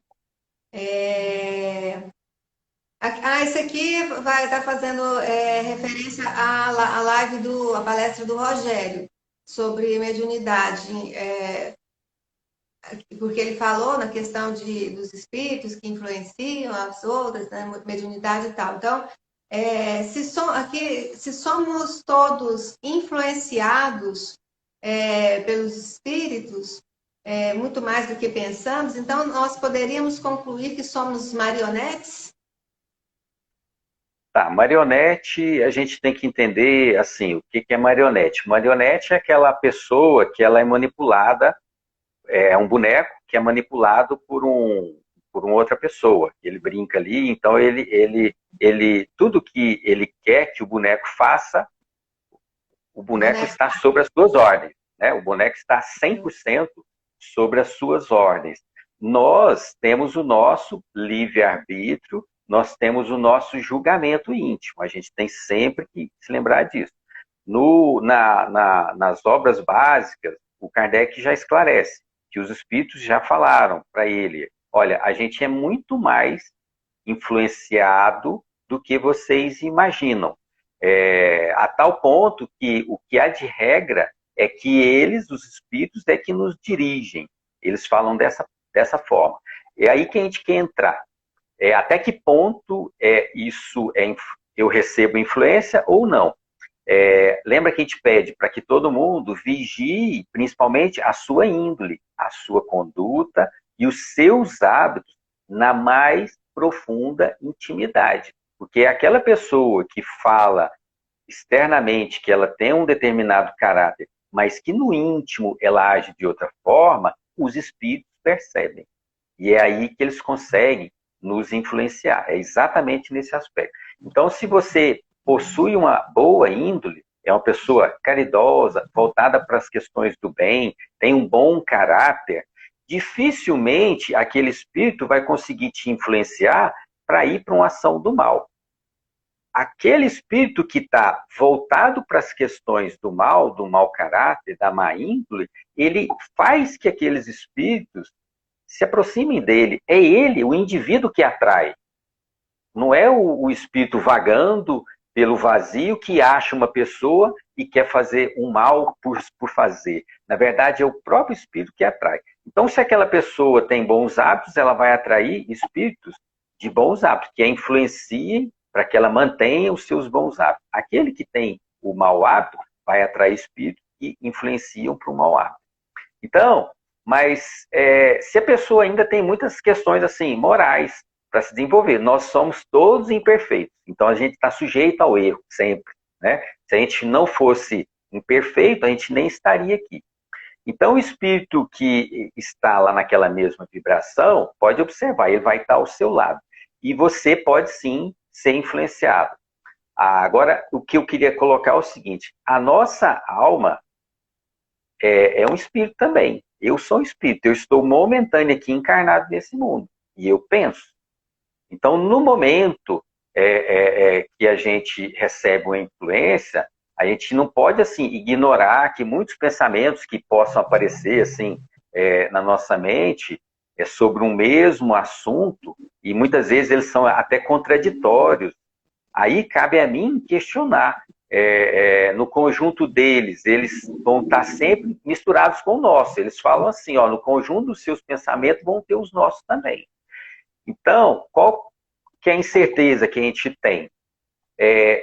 Esse aqui vai estar fazendo referência à live à palestra do Rogério sobre mediunidade, porque ele falou na questão dos espíritos que influenciam as outras, né, mediunidade e tal. Então, se somos todos influenciados pelos espíritos, muito mais do que pensamos, então nós poderíamos concluir que somos marionetes? Tá, marionete, a gente tem que entender, assim, o que é marionete. Marionete é aquela pessoa que ela é manipulada, é um boneco que é manipulado por uma outra pessoa. Ele brinca ali, então tudo que ele quer que o boneco faça, o boneco está sob as suas ordens, né? O boneco está 100% sobre as suas ordens. Nós temos o nosso livre-arbítrio, nós temos o nosso julgamento íntimo. A gente tem sempre que se lembrar disso. Nas obras básicas, o Kardec já esclarece que os espíritos já falaram para ele: olha, a gente é muito mais influenciado do que vocês imaginam. A tal ponto que o que há de regra é que eles, os espíritos, é que nos dirigem. Eles falam dessa forma. É aí que a gente quer entrar. Até que ponto eu recebo influência ou não? Lembra que a gente pede para que todo mundo vigie, principalmente, a sua índole, a sua conduta e os seus hábitos na mais profunda intimidade. Porque aquela pessoa que fala externamente que ela tem um determinado caráter, mas que no íntimo ela age de outra forma, os espíritos percebem. E é aí que eles conseguem nos influenciar. É exatamente nesse aspecto. Então, se você possui uma boa índole, é uma pessoa caridosa, voltada para as questões do bem, tem um bom caráter, dificilmente aquele espírito vai conseguir te influenciar para ir para uma ação do mal. Aquele espírito que está voltado para as questões do mau caráter, da má índole, ele faz que aqueles espíritos se aproximem dele. É ele, o indivíduo, que atrai. Não é o espírito vagando pelo vazio que acha uma pessoa e quer fazer um mal por fazer. Na verdade, é o próprio espírito que atrai. Então, se aquela pessoa tem bons hábitos, ela vai atrair espíritos de bons hábitos, que a influenciem para que ela mantenha os seus bons hábitos. Aquele que tem o mau hábito vai atrair espíritos que influenciam para o mau hábito. Então, mas se a pessoa ainda tem muitas questões assim morais para se desenvolver, nós somos todos imperfeitos, então a gente está sujeito ao erro sempre, né? Se a gente não fosse imperfeito, a gente nem estaria aqui. Então o espírito que está lá naquela mesma vibração, pode observar, ele vai estar ao seu lado, e você pode sim ser influenciado. Agora, o que eu queria colocar é o seguinte: a nossa alma é um espírito também. Eu sou um espírito, eu estou momentâneo aqui encarnado nesse mundo. E eu penso. Então, no momento que a gente recebe uma influência, a gente não pode assim ignorar que muitos pensamentos que possam aparecer assim na nossa mente sobre um mesmo assunto, e muitas vezes eles são até contraditórios. Aí cabe a mim questionar. No conjunto deles, eles vão estar sempre misturados com o nosso. Eles falam assim, no conjunto dos seus pensamentos vão ter os nossos também. Então, qual que é a incerteza que a gente tem?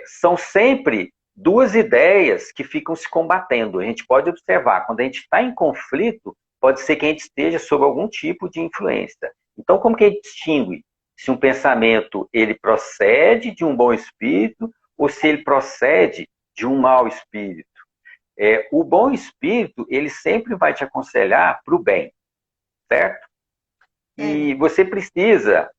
São sempre duas ideias que ficam se combatendo. A gente pode observar, quando a gente está em conflito, pode ser que a gente esteja sob algum tipo de influência. Então, como que a gente distingue se um pensamento ele procede de um bom espírito ou se ele procede de um mau espírito? O bom espírito, ele sempre vai te aconselhar para o bem, certo? E você precisa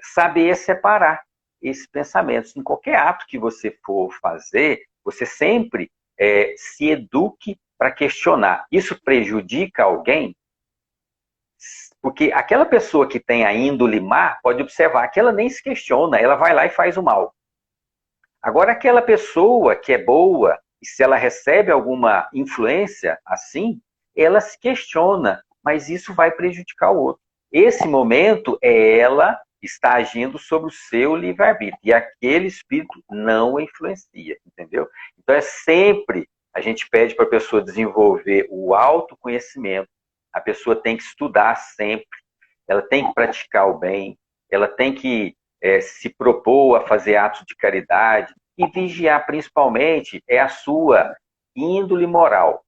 saber separar esses pensamentos. Em qualquer ato que você for fazer, você sempre se eduque para questionar. Isso prejudica alguém? Porque aquela pessoa que tem a índole má, pode observar que ela nem se questiona, ela vai lá e faz o mal. Agora, aquela pessoa que é boa, e se ela recebe alguma influência assim, ela se questiona, mas isso vai prejudicar o outro. Esse momento ela está agindo sobre o seu livre-arbítrio, e aquele espírito não a influencia, entendeu? Então sempre, a gente pede para a pessoa desenvolver o autoconhecimento, a pessoa tem que estudar sempre, ela tem que praticar o bem, ela tem que se propor a fazer atos de caridade e vigiar principalmente a sua índole moral.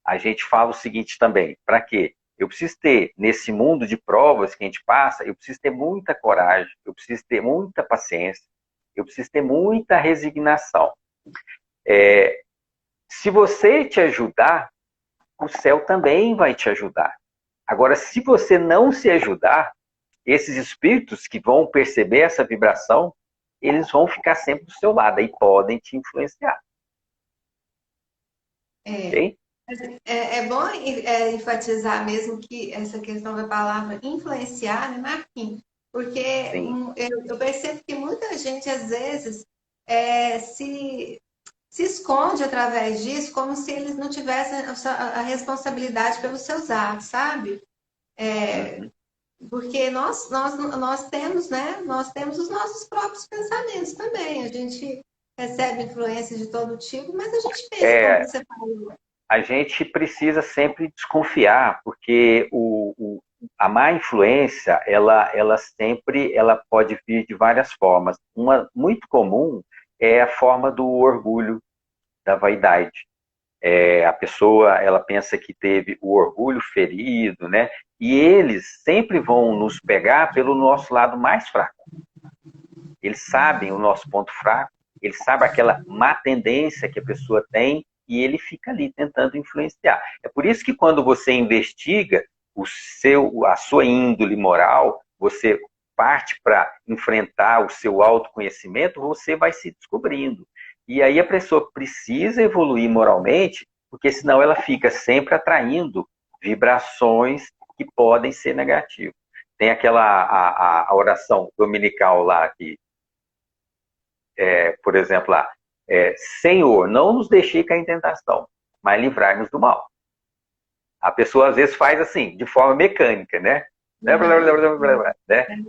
A gente fala o seguinte também, para quê? Eu preciso ter, nesse mundo de provas que a gente passa, eu preciso ter muita coragem, eu preciso ter muita paciência, eu preciso ter muita resignação. Se você te ajudar, o céu também vai te ajudar. Agora, se você não se ajudar, esses espíritos que vão perceber essa vibração, eles vão ficar sempre do seu lado e podem te influenciar. Okay? É bom enfatizar mesmo que essa questão da palavra influenciar, né, Marquinhos? Porque eu percebo que muita gente, às vezes, se esconde através disso como se eles não tivessem a responsabilidade pelos seus atos, sabe? Porque nós temos, né? Nós temos os nossos próprios pensamentos também. A gente recebe influências de todo tipo, mas a gente pensa, como você falou. A gente precisa sempre desconfiar, porque a má influência, ela sempre pode vir de várias formas. Uma muito comum é a forma do orgulho, da vaidade. A pessoa, ela pensa que teve o orgulho ferido, né? E eles sempre vão nos pegar pelo nosso lado mais fraco. Eles sabem o nosso ponto fraco, eles sabem aquela má tendência que a pessoa tem, e ele fica ali tentando influenciar. É por isso que quando você investiga a sua índole moral, você parte para enfrentar o seu autoconhecimento, você vai se descobrindo. E aí a pessoa precisa evoluir moralmente, porque senão ela fica sempre atraindo vibrações que podem ser negativas. Tem aquela a oração dominical lá, que, por exemplo, lá, Senhor, não nos deixe cair em tentação, mas livrai-nos do mal. A pessoa às vezes faz assim, de forma mecânica, né? Né?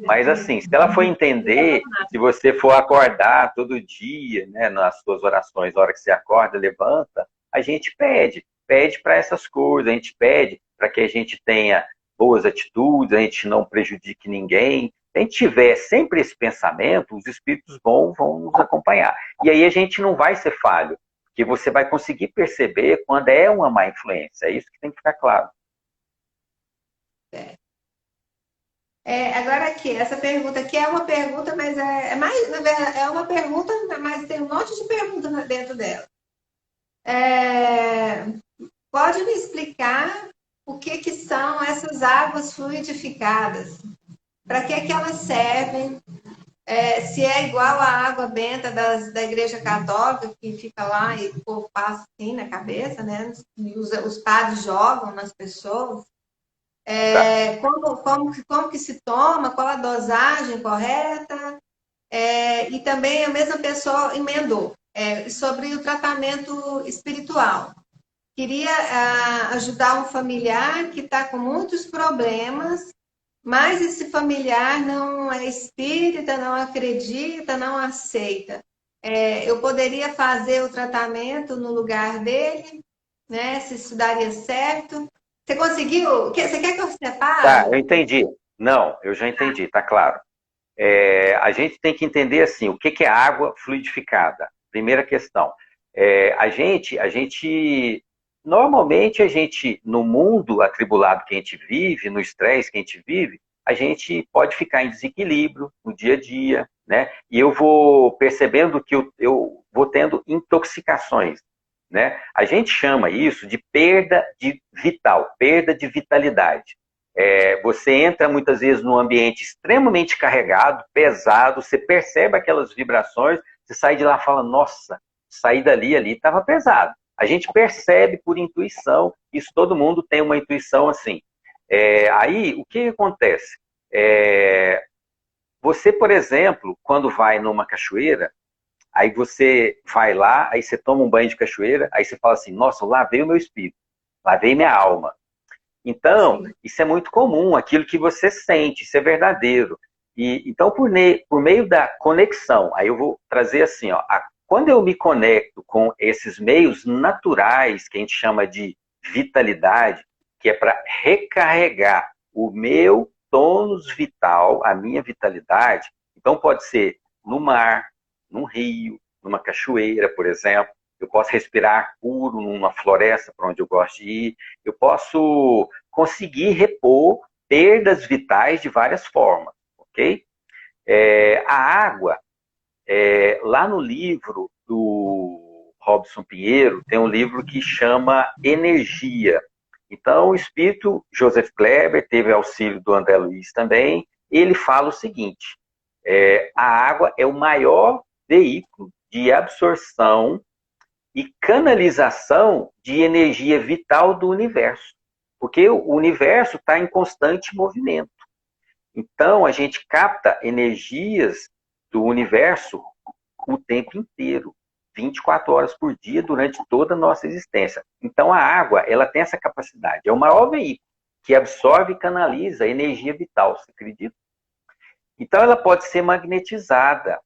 Mas assim, se ela for entender, se você for acordar todo dia, né, nas suas orações, na hora que você acorda, levanta, a gente pede para essas coisas, a gente pede para que a gente tenha boas atitudes, a gente não prejudique ninguém. Se a gente tiver sempre esse pensamento, os espíritos vão nos acompanhar. E aí a gente não vai ser falho, porque você vai conseguir perceber quando é uma má influência. É isso que tem que ficar claro. Agora aqui, essa pergunta aqui é uma pergunta, mas mais, na verdade, é uma pergunta, mas tem um monte de perguntas dentro dela. Pode me explicar o que são essas águas fluidificadas? Para que elas servem? Se é igual à água benta da Igreja Católica, que fica lá e o povo passa assim na cabeça, né? E os padres jogam nas pessoas. Como que se toma, qual a dosagem correta, e também a mesma pessoa emendou sobre o tratamento espiritual. Queria ajudar um familiar que está com muitos problemas, mas esse familiar não é espírita, não acredita, não aceita. Eu poderia fazer o tratamento no lugar dele, né? Se isso daria certo. Você conseguiu? Você quer que eu separe? Tá, eu entendi. Não, eu já entendi, tá claro. A gente tem que entender assim, o que é água fluidificada? Primeira questão. Normalmente, no mundo atribulado que a gente vive, no estresse que a gente vive, a gente pode ficar em desequilíbrio no dia a dia, né? E eu vou percebendo que eu vou tendo intoxicações, né? A gente chama isso de perda de vitalidade. Você entra muitas vezes num ambiente extremamente carregado, pesado, você percebe aquelas vibrações, você sai de lá e fala, nossa, saí ali estava pesado. A gente percebe por intuição, isso todo mundo tem uma intuição assim. Aí, o que acontece? Você, por exemplo, quando vai numa cachoeira, aí você vai lá, aí você toma um banho de cachoeira, aí você fala assim, nossa, eu lavei o meu espírito, lavei minha alma. Então, sim, isso é muito comum, aquilo que você sente, isso é verdadeiro. Então, por meio da conexão, aí eu vou trazer assim, ó, quando eu me conecto com esses meios naturais, que a gente chama de vitalidade, que é para recarregar o meu tônus vital, a minha vitalidade, então pode ser no mar, num rio, numa cachoeira, por exemplo, eu posso respirar ar puro numa floresta para onde eu gosto de ir, eu posso conseguir repor perdas vitais de várias formas, ok? A água, lá no livro do Robson Pinheiro, tem um livro que chama Energia. Então, o espírito Joseph Kleber teve auxílio do André Luiz também, ele fala o seguinte, a água é o maior veículo de absorção e canalização de energia vital do universo. Porque o universo está em constante movimento. Então, a gente capta energias do universo o tempo inteiro, 24 horas por dia, durante toda a nossa existência. Então, a água, ela tem essa capacidade. É o maior veículo que absorve e canaliza a energia vital, você acredita? Então, ela pode ser magnetizada.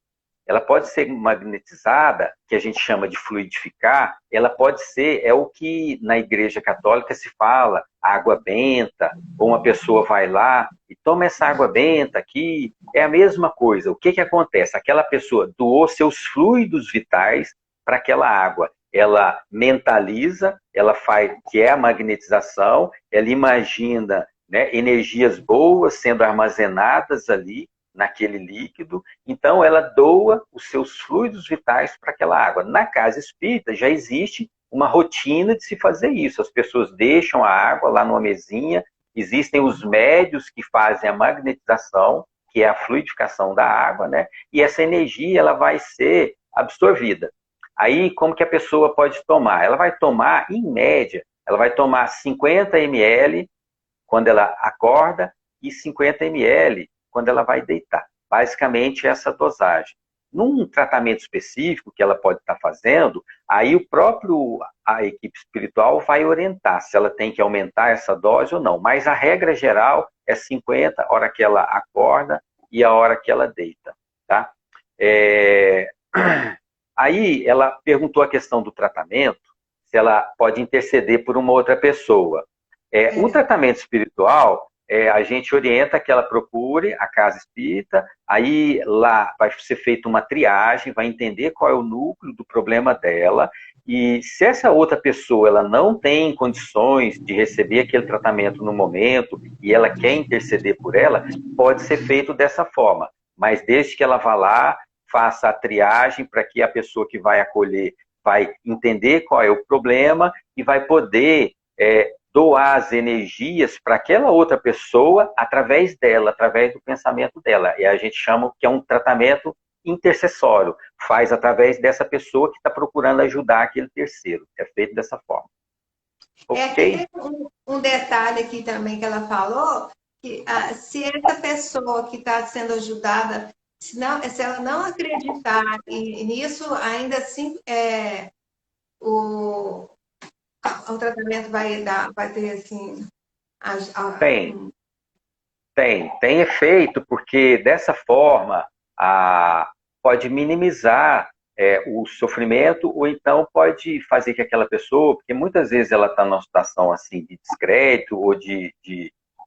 Ela pode ser magnetizada, que a gente chama de fluidificar, ela pode ser, é o que na Igreja Católica se fala, água benta, ou uma pessoa vai lá e toma essa água benta aqui, é a mesma coisa. O que acontece? Aquela pessoa doou seus fluidos vitais para aquela água. Ela mentaliza, ela faz, que é a magnetização, ela imagina, né, energias boas sendo armazenadas ali, naquele líquido, então ela doa os seus fluidos vitais para aquela água. Na casa espírita já existe uma rotina de se fazer isso, as pessoas deixam a água lá numa mesinha, existem os médios que fazem a magnetização, que é a fluidificação da água, né? E essa energia ela vai ser absorvida. Aí, como que a pessoa pode tomar? Ela vai tomar, em média, ela vai tomar 50 ml quando ela acorda e 50 ml quando ela vai deitar. Basicamente, essa dosagem. Num tratamento específico que ela pode estar fazendo, aí a equipe espiritual vai orientar se ela tem que aumentar essa dose ou não. Mas a regra geral é 50, a hora que ela acorda e a hora que ela deita. Tá? Aí ela perguntou a questão do tratamento, se ela pode interceder por uma outra pessoa. O tratamento espiritual, a gente orienta que ela procure a casa espírita, aí lá vai ser feita uma triagem, vai entender qual é o núcleo do problema dela, e se essa outra pessoa ela não tem condições de receber aquele tratamento no momento, e ela quer interceder por ela, pode ser feito dessa forma, mas desde que ela vá lá, faça a triagem para que a pessoa que vai acolher vai entender qual é o problema e vai poder doar as energias para aquela outra pessoa através dela, através do pensamento dela. E a gente chama que é um tratamento intercessório. Faz através dessa pessoa que está procurando ajudar aquele terceiro. É feito dessa forma. Ok? Tem um detalhe aqui também que ela falou, que se essa pessoa que está sendo ajudada, se ela não acreditar nisso, ainda assim o tratamento vai ter assim. Tem efeito, porque dessa forma pode minimizar o sofrimento, ou então pode fazer que aquela pessoa, porque muitas vezes ela está numa situação assim de descrédito, ou de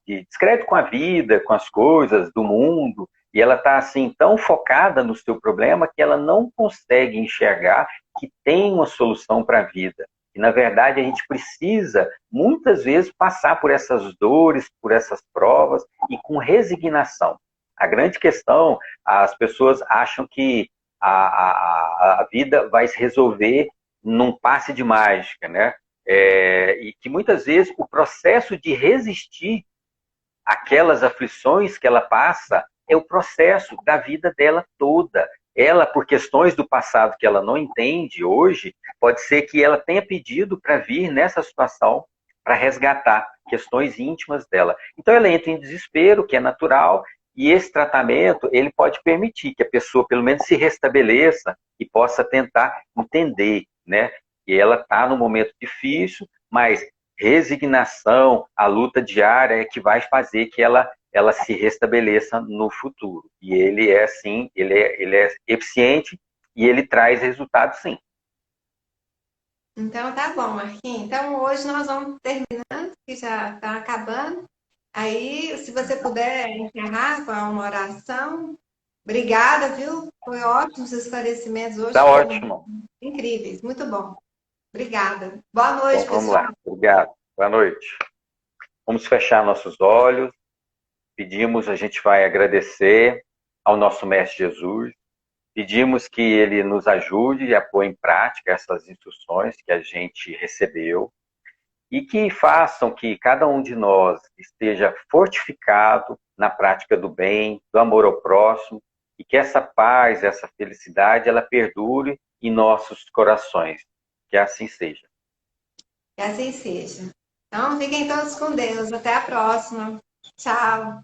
descrédito com a vida, com as coisas do mundo, e ela está assim tão focada no seu problema que ela não consegue enxergar que tem uma solução para a vida. E, na verdade, a gente precisa, muitas vezes, passar por essas dores, por essas provas, e com resignação. A grande questão, as pessoas acham que a vida vai se resolver num passe de mágica, né? E que, muitas vezes, o processo de resistir aquelas aflições que ela passa é o processo da vida dela toda. Ela, por questões do passado que ela não entende hoje, pode ser que ela tenha pedido para vir nessa situação para resgatar questões íntimas dela. Então ela entra em desespero, que é natural, e esse tratamento ele pode permitir que a pessoa pelo menos se restabeleça e possa tentar entender, né? E ela está num momento difícil, mas resignação, a luta diária é que vai fazer que ela se restabeleça no futuro. E ele é assim, ele é eficiente e ele traz resultado sim. Então tá bom, Marquinhos. Então hoje nós vamos terminando, que já está acabando. Aí, se você puder encerrar com uma oração, obrigada, viu? Foi ótimo os esclarecimentos hoje, Tá foram ótimo. incríveis, muito bom. Obrigada. Boa Então noite, vamos lá. pessoal. Obrigado. Boa noite. Vamos fechar nossos olhos. Pedimos, a gente vai agradecer ao nosso Mestre Jesus. Pedimos que ele nos ajude e pôr em prática essas instruções que a gente recebeu e que façam que cada um de nós esteja fortificado na prática do bem, do amor ao próximo e que essa paz, essa felicidade, ela perdure em nossos corações. Que assim seja. Que assim seja. Então, fiquem todos com Deus. Até a próxima. Tchau.